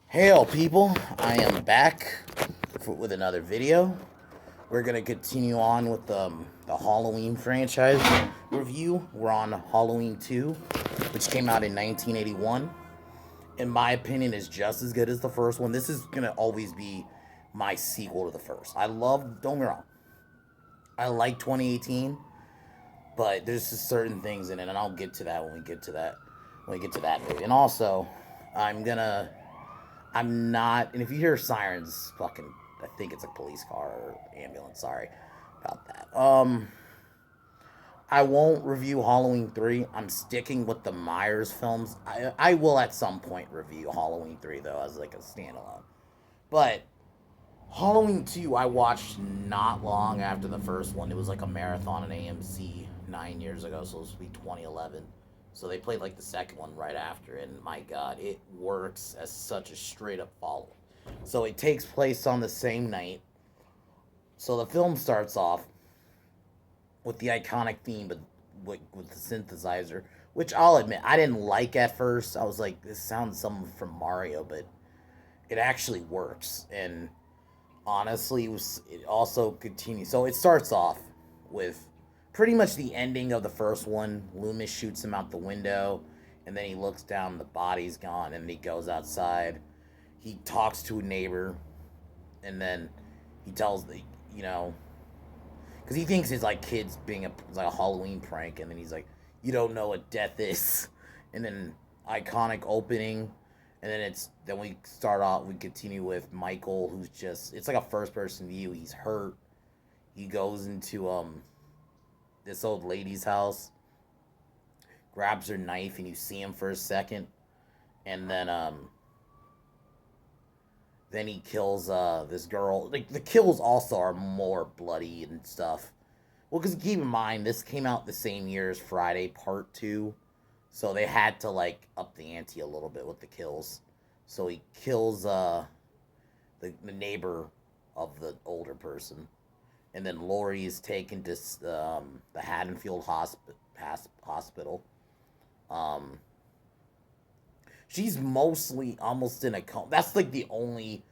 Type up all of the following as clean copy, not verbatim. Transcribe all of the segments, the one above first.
Hey all people, I am back with another video. We're going to continue on with the Halloween franchise review. We're on Halloween 2, which came out in 1981. In my opinion, is just as good as the first one. This is going to always be my sequel to the first. Don't get me wrong, I like 2018, but there's just certain things in it, and I'll get to that when we get to that. When we get to that movie. And also, I'm gonna I'm not, and if you hear sirens, I think it's a police car or ambulance. Sorry about that. I won't review Halloween 3. I'm sticking with the Myers films. I will at some point review Halloween 3, though, as like a standalone. But Halloween 2, I watched not long after the first one. It was like a marathon on AMC 9 years ago, so it was supposed to be 2011. So they played like the second one right after, and my god, it works as such a straight up follow. So it takes place on the same night. So the film starts off with the iconic theme, but with the synthesizer, which I'll admit I didn't like at first. I was like, this sounds something from Mario, but it actually works. And honestly, it also continues. So it starts off with pretty much the ending of the first one. Loomis shoots him out the window, and then he looks down, the body's gone, and he goes outside. He talks to a neighbor, and then he tells you know, because he thinks it's like kids being like a Halloween prank, and then he's like, "You don't know what death is," and then iconic opening, and then we continue with Michael, who's just it's like a first person view. He's hurt. He goes into this old lady's house, grabs her knife, and you see him for a second, and then he kills this girl. Like the kills also are more bloody and stuff. Well, because keep in mind this came out the same year as Friday Part 2, so they had to like up the ante a little bit with the kills. So he kills the neighbor of the older person, and then Lori is taken to the Haddonfield hospital. Um, she's mostly almost in a coma. That's like the only.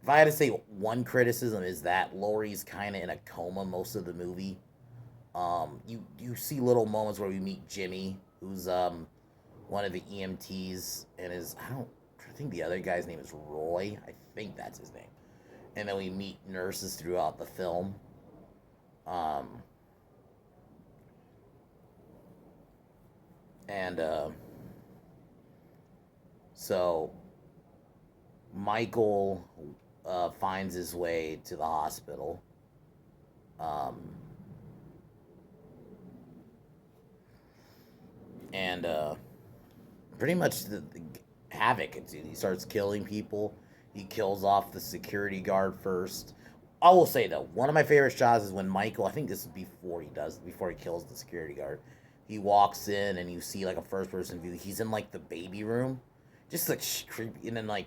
If I had to say one criticism is that Lori's kind of in a coma most of the movie. You see little moments where we meet Jimmy, who's one of the EMTs, and I think the other guy's name is Roy. I think that's his name. And then we meet nurses throughout the film. Um, and so Michael finds his way to the hospital. Um, and Pretty much the havoc ensues. He starts killing people. He kills off the security guard first. I will say though, one of my favorite shots is when Michael. I think this is before he kills the security guard. He walks in and you see like a first person view. He's in like the baby room, just like creepy. And then like,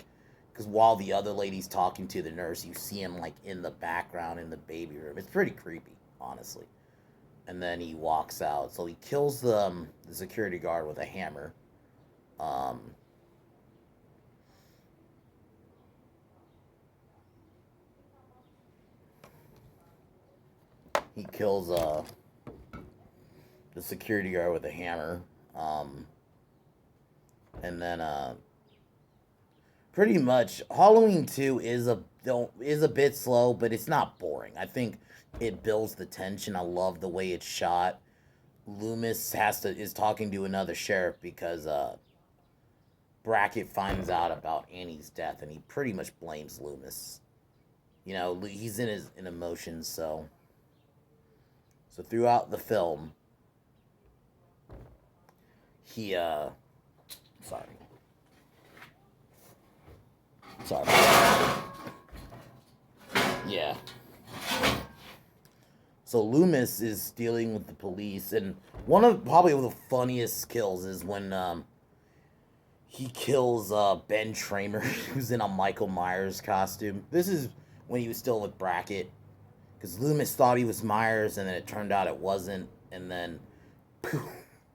because while the other lady's talking to the nurse, you see him like in the background in the baby room. It's pretty creepy, honestly. And then he walks out. So he kills the security guard with a hammer. Um, he kills the security guard with a hammer. Um, and then Pretty much Halloween 2 is a bit slow, but it's not boring. I think it builds the tension. I love the way it's shot. Loomis is talking to another sheriff because Brackett finds out about Annie's death, and he pretty much blames Loomis. He's in his in emotions. So throughout the film, he sorry, sorry, yeah. So Loomis is dealing with the police, and one of probably the funniest kills is when he kills Ben Tramer, who's in a Michael Myers costume. This is when he was still with Brackett, because Loomis thought he was Myers, and then it turned out it wasn't, and then poof,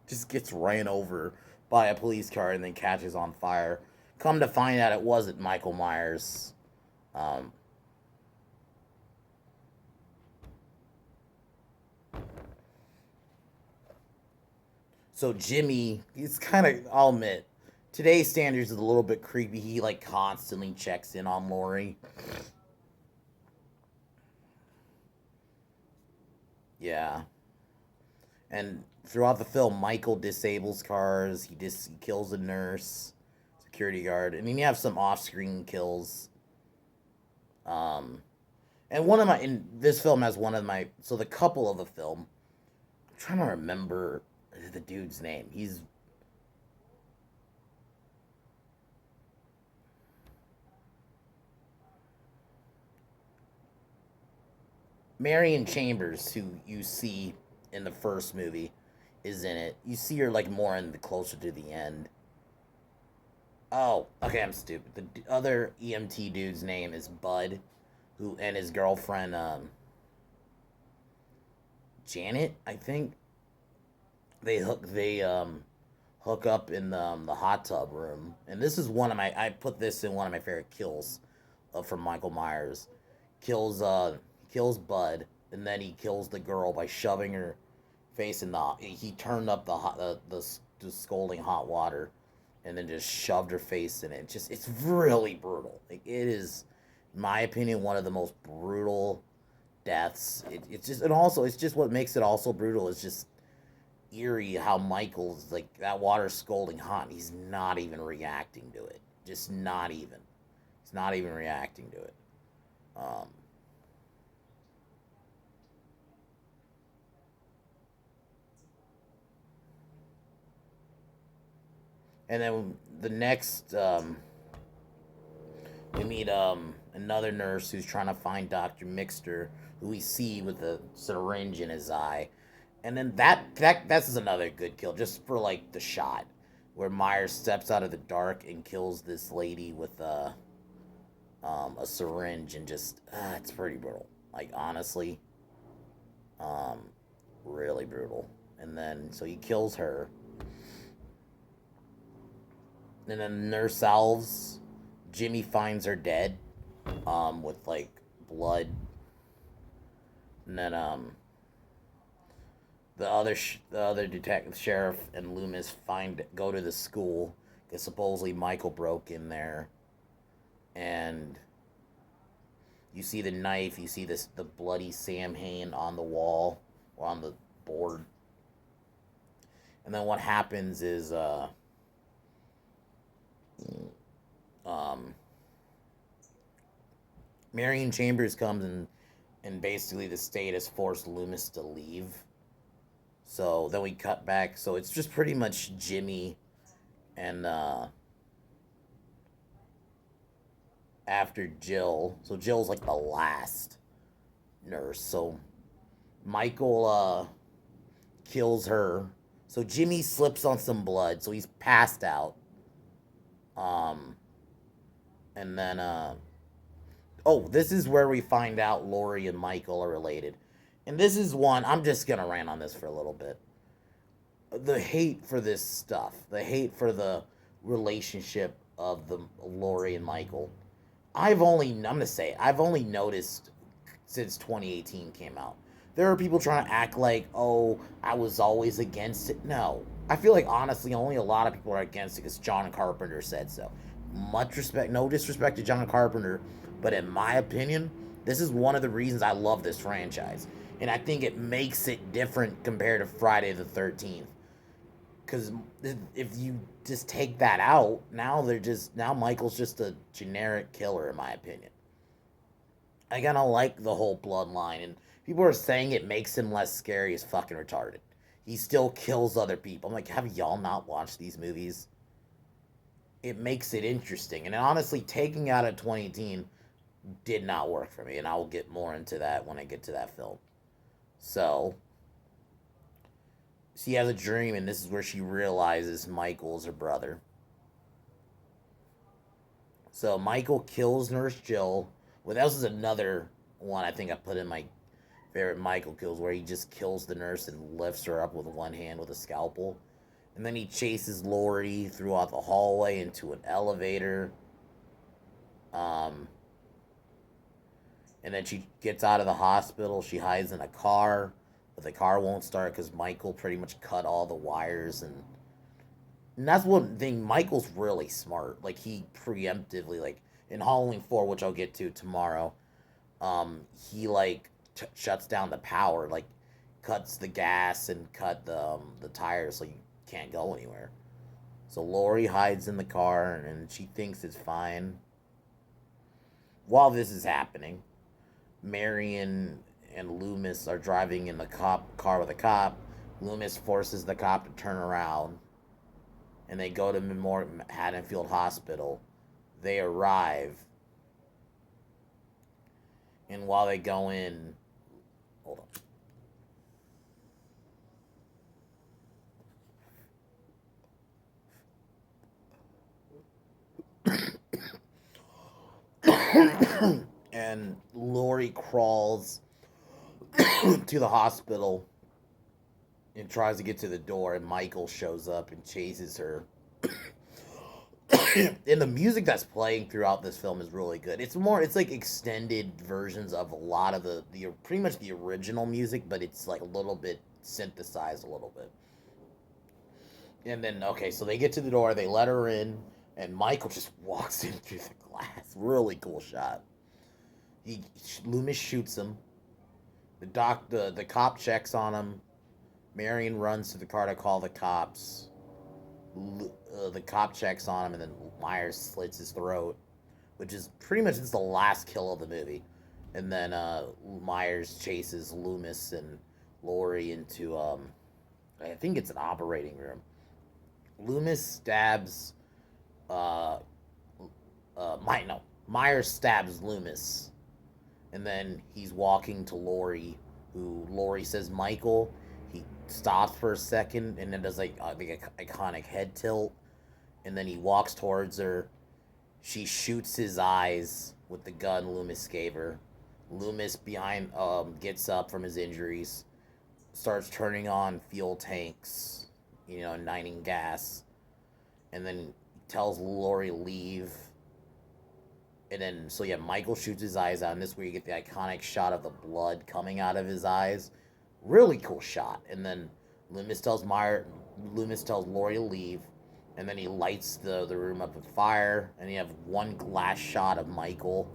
just gets ran over by a police car and then catches on fire. Come to find out, it wasn't Michael Myers. Um, so Jimmy, he's kind of, I'll admit, today's standards is a little bit creepy. He like constantly checks in on Lori. Yeah, and throughout the film, Michael disables cars. He kills a nurse, security guard, and then you have some off-screen kills. Um, and one of my in this film has one of my so the couple of the film. I'm trying to remember the dude's name. He's Marion Chambers, who you see in the first movie, is in it. You see her like more in the closer to the end. Oh, okay, I'm stupid. The other EMT dude's name is Bud, who and his girlfriend Janet, I think. They hook up in the hot tub room, and this is one of my I put this in one of my favorite kills, from Michael Myers. Kills kills Bud, and then he kills the girl by shoving her face in the. He turned up the scalding hot water, and then just shoved her face in it. Just it's really brutal. Like it is, in my opinion, one of the most brutal deaths. It's just and also it's just what makes it also brutal is just eerie how Michael's like that water's scalding hot. And he's not even reacting to it. Just not even. He's not even reacting to it. Um, and then the next, we meet another nurse who's trying to find Doctor Mixter, who we see with a syringe in his eye. And then that's another good kill, just for like the shot where Myers steps out of the dark and kills this lady with a syringe and just it's pretty brutal. Like honestly, um, really brutal. And then so he kills her, and then Nurse Alves, Jimmy finds her dead, with like blood, and then the other detective sheriff and Loomis go to the school because supposedly Michael broke in there, and you see the knife, you see the bloody Sam Hain on the wall or on the board, and then what happens is um, Marion Chambers comes and basically the state has forced Loomis to leave. So then we cut back. So it's just pretty much Jimmy and after Jill. So Jill's like the last nurse. So Michael kills her. So Jimmy slips on some blood. So he's passed out. Um, and then oh, this is where we find out Lori and Michael are related. And this is one I'm just gonna rant on this for a little bit. The hate for this stuff, the hate for the relationship of the Lori and Michael. I'm gonna say I've only noticed since 2018 came out. There are people trying to act like, oh, I was always against it. No, I feel like honestly, only a lot of people are against it because John Carpenter said so. Much respect, no disrespect to John Carpenter, but in my opinion, this is one of the reasons I love this franchise, and I think it makes it different compared to Friday the 13th. Because if you just take that out, now Michael's just a generic killer in my opinion. I kind of like the whole bloodline, and people are saying it makes him less scary is fucking retarded. He still kills other people. I'm like, have y'all not watched these movies? It makes it interesting, and honestly, taking out a 2018 did not work for me, and I will get more into that when I get to that film. So she has a dream, and this is where she realizes Michael's her brother. So Michael kills Nurse Jill. Well, that was another one I think I put in my favorite Michael kills, where he just kills the nurse and lifts her up with one hand with a scalpel. And then he chases Laurie throughout the hallway into an elevator. Um, and then she gets out of the hospital. She hides in a car, but the car won't start because Michael pretty much cut all the wires. And that's one thing. Michael's really smart. Like, he preemptively, like, in Halloween 4, which I'll get to tomorrow, he, like, shuts down the power. Like, cuts the gas and cut the tires so you can't go anywhere. So Laurie hides in the car and she thinks it's fine. While this is happening, Marion and Loomis are driving in the car with a cop. Loomis forces the cop to turn around, and they go to Haddonfield Hospital. They arrive, and while they go in, hold on. And Lori crawls to the hospital and tries to get to the door, and Michael shows up and chases her. And the music that's playing throughout this film is really good. It's like extended versions of a lot of the pretty much the original music, but it's like a little bit synthesized a little bit. And then, okay, so they get to the door, they let her in, and Michael just walks in through the glass. Really cool shot. He Loomis shoots him. The cop checks on him. Marion runs to the car to call the cops. The cop checks on him, and then Myers slits his throat, which is pretty much the last kill of the movie. And then Myers chases Loomis and Laurie into I think it's an operating room. Loomis stabs uh Myers stabs Loomis, and then he's walking to Laurie, who Laurie says Michael. He stops for a second and then does like the iconic head tilt, and then he walks towards her. She shoots his eyes with the gun Loomis gave her. Loomis behind gets up from his injuries, starts turning on fuel tanks, igniting gas, and then tells Laurie leave. And then, so yeah, Michael shoots his eyes out, and this is where you get the iconic shot of the blood coming out of his eyes. Really cool shot. And then Loomis tells Laurie to leave, and then he lights the room up with fire, and you have one last shot of Michael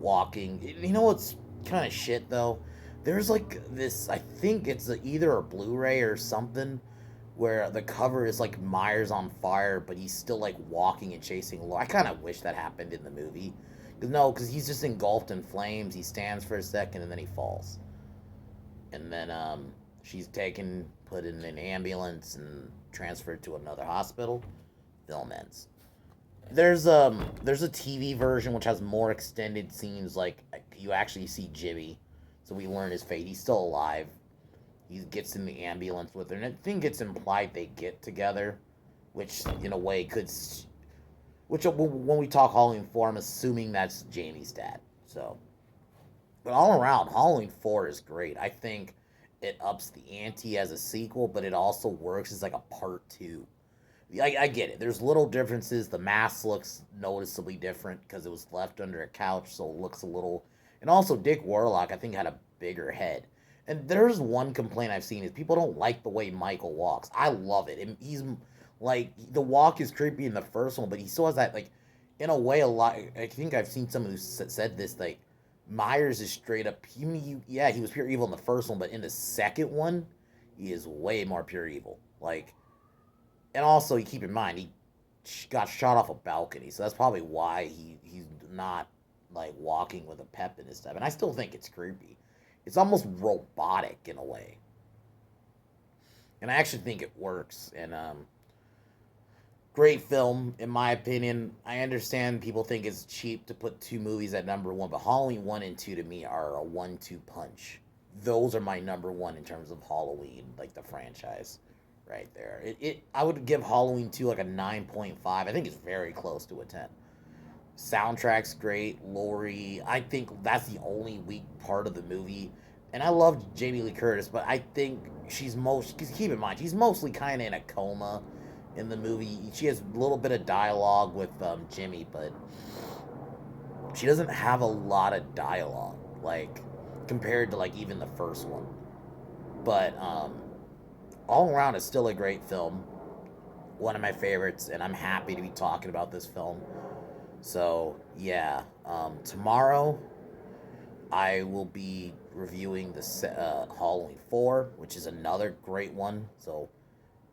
walking. You know what's kind of shit though? There's like this. I think it's either a Blu-ray or something where the cover is like Myers on fire, but he's still like walking and chasing Laura. I kind of wish that happened in the movie. Because he's just engulfed in flames. He stands for a second and then he falls. And then she's put in an ambulance and transferred to another hospital. Film ends. There's a TV version which has more extended scenes. Like you actually see Jimmy, so we learn his fate. He's still alive. He gets in the ambulance with her, and I think it's implied they get together, which in a way could. Which when we talk Halloween 4, I'm assuming that's Jamie's dad. So, but all around, Halloween 4 is great. I think it ups the ante as a sequel, but it also works as like a part two. I get it. There's little differences. The mask looks noticeably different because it was left under a couch, so it looks a little. And also, Dick Warlock, I think, had a bigger head. And there's one complaint I've seen is people don't like the way Michael walks. I love it. And he's like the walk is creepy in the first one, but he still has that like, in a way, a lot. I think I've seen someone who said this like Myers is straight up. Yeah, he was pure evil in the first one, but in the second one, he is way more pure evil. Like, and also you keep in mind he got shot off a balcony, so that's probably why he's not like walking with a pep in his step. And I still think it's creepy. It's almost robotic in a way, and I actually think it works. And great film in my opinion. I understand people think it's cheap to put two movies at number one, but Halloween 1 and 2 to me are a 1-2 punch. Those are my number one in terms of Halloween, like the franchise, right there. I would give Halloween 2 like a 9.5. I think it's very close to a 10. Soundtrack's great. Laurie, I think that's the only weak part of the movie. and I love Jamie Lee Curtis, but I think she's most. Cause keep in mind, she's mostly kind of in a coma in the movie. She has a little bit of dialogue with Jimmy, but she doesn't have a lot of dialogue, like compared to like even the first one. But all around, it's still a great film, one of my favorites, and I'm happy to be talking about this film. So yeah, tomorrow I will be reviewing the Halloween 4, which is another great one. So,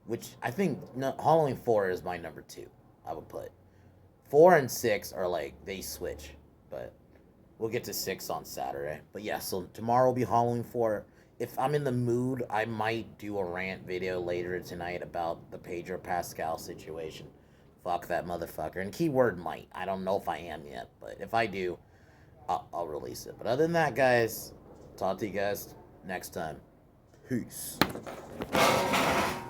which I think no, Halloween 4 is my number two. I would put 4 and 6 are like they switch, but we'll get to 6 on Saturday. But yeah, so tomorrow will be Halloween 4. If I'm in the mood, I might do a rant video later tonight about the Pedro Pascal situation. Fuck that motherfucker. And keyword might. I don't know if I am yet, but if I do, I'll release it. But other than that, guys, talk to you guys next time. Peace.